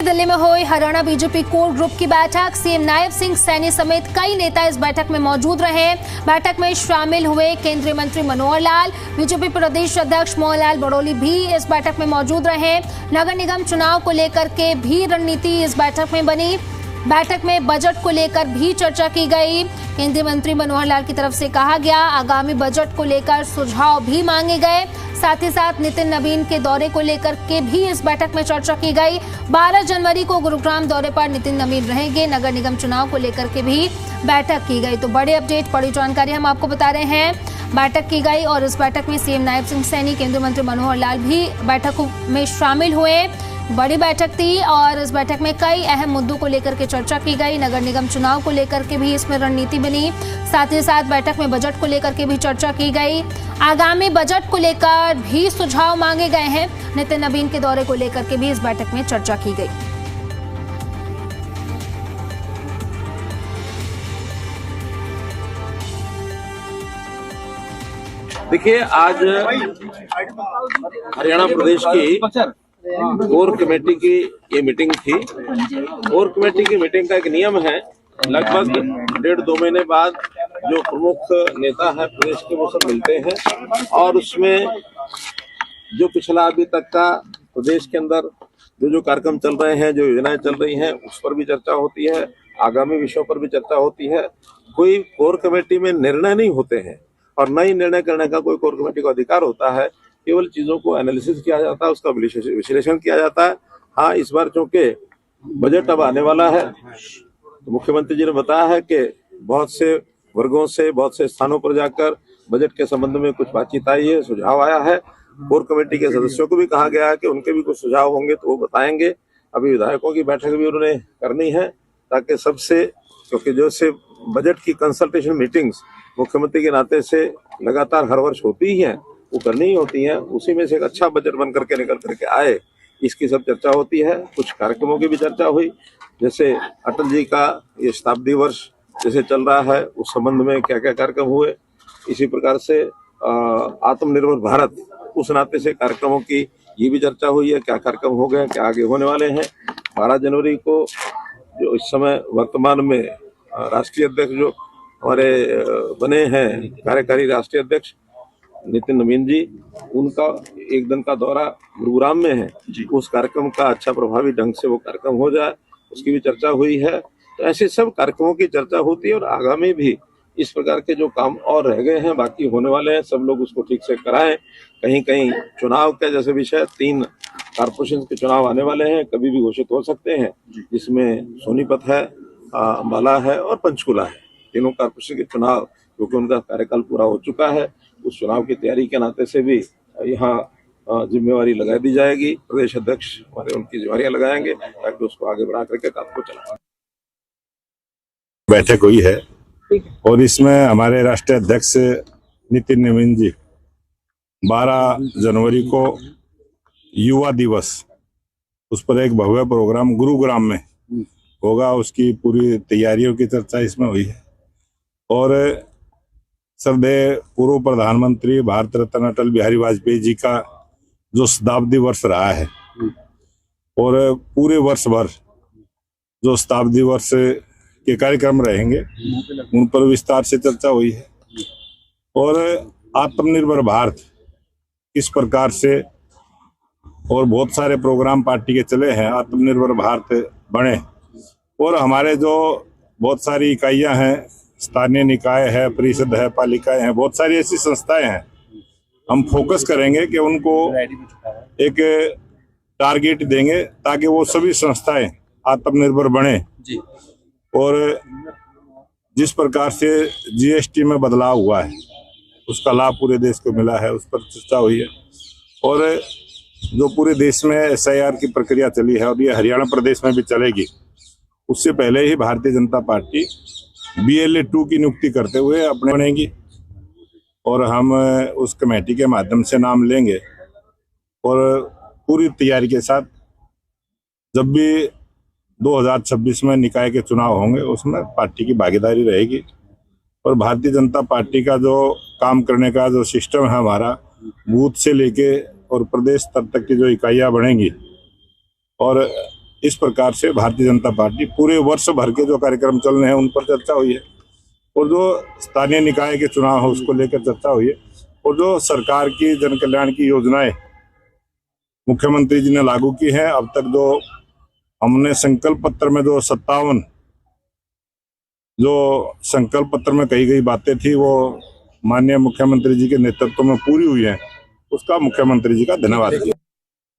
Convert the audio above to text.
दिल्ली में हुई Haryana BJP core group की बैठक। सीएम नायब सिंह सैनी समेत कई नेता इस बैठक में मौजूद रहे। बैठक में शामिल हुए केंद्रीय मंत्री मनोहर लाल, बीजेपी प्रदेश अध्यक्ष मोहन लाल बड़ोली भी इस बैठक में मौजूद रहे। नगर निगम चुनाव को लेकर के भी रणनीति इस बैठक में बनी। बैठक में बजट को लेकर भी चर्चा की गई। केंद्रीय मंत्री मनोहर लाल की तरफ से कहा गया, आगामी बजट को लेकर सुझाव भी मांगे गए। साथ ही साथ नितिन नवीन के दौरे को लेकर के भी इस बैठक में चर्चा की गई। 12 जनवरी को गुरुग्राम दौरे पर नितिन नवीन रहेंगे। नगर निगम चुनाव को लेकर के भी बैठक की गई। तो बड़े अपडेट, बड़ी जानकारी हम आपको बता रहे हैं। बैठक की गई और इस बैठक में सीएम नायब सिंह सैनी, केंद्रीय मंत्री मनोहर लाल भी बैठक में शामिल हुए। बड़ी बैठक थी और इस बैठक में कई अहम मुद्दों को लेकर के चर्चा की गई। नगर निगम चुनाव को लेकर के भी इसमें रणनीति बनी। साथ ही साथ बैठक में बजट को लेकर के भी चर्चा की गई। आगामी बजट को लेकर भी सुझाव मांगे गए हैं। नितिन नवीन के दौरे को लेकर के भी इस बैठक में चर्चा की गई। देखिए, आज हरियाणा प्रदेश की कोर कमेटी की ये मीटिंग थी। कोर कमेटी की मीटिंग का एक नियम है, लगभग 1.5-2 महीने बाद जो प्रमुख नेता है प्रदेश के वो सब मिलते हैं और उसमें जो पिछला अभी तक का प्रदेश के अंदर जो कार्यक्रम चल रहे हैं, जो योजनाएं चल रही हैं, उस पर भी चर्चा होती है। आगामी विषयों पर भी चर्चा होती है। कोई कोर कमेटी में निर्णय नहीं होते हैं और न ही निर्णय करने का कोई कोर कमेटी को अधिकार होता है। केवल चीजों को एनालिसिस किया जाता है, उसका विश्लेषण किया जाता है। हाँ, इस बार चूंकि बजट अब आने वाला है तो मुख्यमंत्री जी ने बताया है कि बहुत से वर्गों से, बहुत से स्थानों पर जाकर बजट के संबंध में कुछ बातचीत आई है, सुझाव आया है। कोर कमेटी के सदस्यों को भी कहा गया है कि उनके भी कुछ सुझाव होंगे तो वो बताएंगे। अभी विधायकों की बैठक भी उन्होंने करनी है ताकि सबसे, क्योंकि जो से बजट की कंसल्टेशन मीटिंग्स मुख्यमंत्री के नाते से लगातार हर वर्ष होती ही हैं, वो करनी ही होती हैं। उसी में से एक अच्छा बजट बन करके निकल करके आए, इसकी सब चर्चा होती है। कुछ कार्यक्रमों की भी चर्चा हुई, जैसे अटल जी का ये शताब्दी वर्ष जैसे चल रहा है, उस संबंध में क्या क्या कार्यक्रम हुए। इसी प्रकार से आत्मनिर्भर भारत, उस नाते से कार्यक्रमों की ये भी चर्चा हुई है, क्या कार्यक्रम हो गए, क्या आगे होने वाले हैं। 12 जनवरी को जो इस समय वर्तमान में राष्ट्रीय अध्यक्ष जो हमारे बने हैं, कार्यकारी राष्ट्रीय अध्यक्ष नितिन नवीन जी, उनका एक दिन का दौरा गुरुग्राम में है। उस कार्यक्रम का अच्छा प्रभावी ढंग से वो कार्यक्रम हो जाए, उसकी भी चर्चा हुई है। तो ऐसे सब कार्यक्रमों की चर्चा होती है और आगामी भी इस प्रकार के जो काम और रह गए हैं, बाकी होने वाले हैं, सब लोग उसको ठीक से कराएं। कहीं कहीं चुनाव के जैसे विषय, 3 कारपोरेशन के चुनाव आने वाले हैं, कभी भी घोषित हो सकते हैं, जिसमें सोनीपत है, अंबाला है और पंचकुला है। तीनों कारपोरेशन के चुनाव, क्योंकि उनका कार्यकाल पूरा हो चुका है, उस चुनाव की तैयारी के नाते से भी यहाँ जिम्मेवारी लगा दी जाएगी। प्रदेश अध्यक्ष हमारे उनकी जिम्मेवारियां लगाएंगे ताकि उसको आगे बढ़ा करके काम को चलाएं। बैठक हुई है और इसमें हमारे राष्ट्रीय अध्यक्ष नितिन नवीन जी 12 जनवरी को युवा दिवस, उस पर एक भव्य प्रोग्राम गुरुग्राम में होगा, उसकी पूरी तैयारियों की चर्चा इसमें हुई है। और श्रद्धेय पूर्व प्रधानमंत्री भारत रत्न अटल बिहारी वाजपेयी जी का जो शताब्दी वर्ष रहा है और पूरे वर्ष भर जो शताब्दी वर्ष के कार्यक्रम रहेंगे उन पर विस्तार से चर्चा हुई है। और आत्मनिर्भर भारत किस प्रकार से, और बहुत सारे प्रोग्राम पार्टी के चले हैं, आत्मनिर्भर भारत बने। और हमारे जो बहुत सारी इकाइयां हैं, स्थानीय निकाय है, परिषद है, पालिकाएं हैं, बहुत सारी ऐसी संस्थाएं हैं, हम फोकस करेंगे कि उनको एक टारगेट देंगे ताकि वो सभी संस्थाएं आत्मनिर्भर बने। और जिस प्रकार से जीएसटी में बदलाव हुआ है उसका लाभ पूरे देश को मिला है, उस पर चर्चा हुई है। और जो पूरे देश में SIR की प्रक्रिया चली है और ये हरियाणा प्रदेश में भी चलेगी, उससे पहले ही भारतीय जनता पार्टी BLA 2 की नियुक्ति करते हुए अपने बनेगी और हम उस कमेटी के माध्यम से नाम लेंगे। और पूरी तैयारी के साथ जब भी 2026 में निकाय के चुनाव होंगे उसमें पार्टी की भागीदारी रहेगी। और भारतीय जनता पार्टी का जो काम करने का जो सिस्टम है हमारा, बूथ से लेके और प्रदेश स्तर तक की जो इकाइयाँ बढ़ेंगी और इस प्रकार से भारतीय जनता पार्टी पूरे वर्ष भर के जो कार्यक्रम चल रहे हैं उन पर चर्चा हुई है, और जो स्थानीय निकाय के चुनाव है उसको लेकर चर्चा हुई है, और जो सरकार की जन कल्याण की योजनाएं मुख्यमंत्री जी ने लागू की है। अब तक जो हमने संकल्प पत्र में जो 57 जो संकल्प पत्र में कही गई बातें थी वो माननीय मुख्यमंत्री जी के नेतृत्व में पूरी हुई है, उसका मुख्यमंत्री जी का धन्यवाद।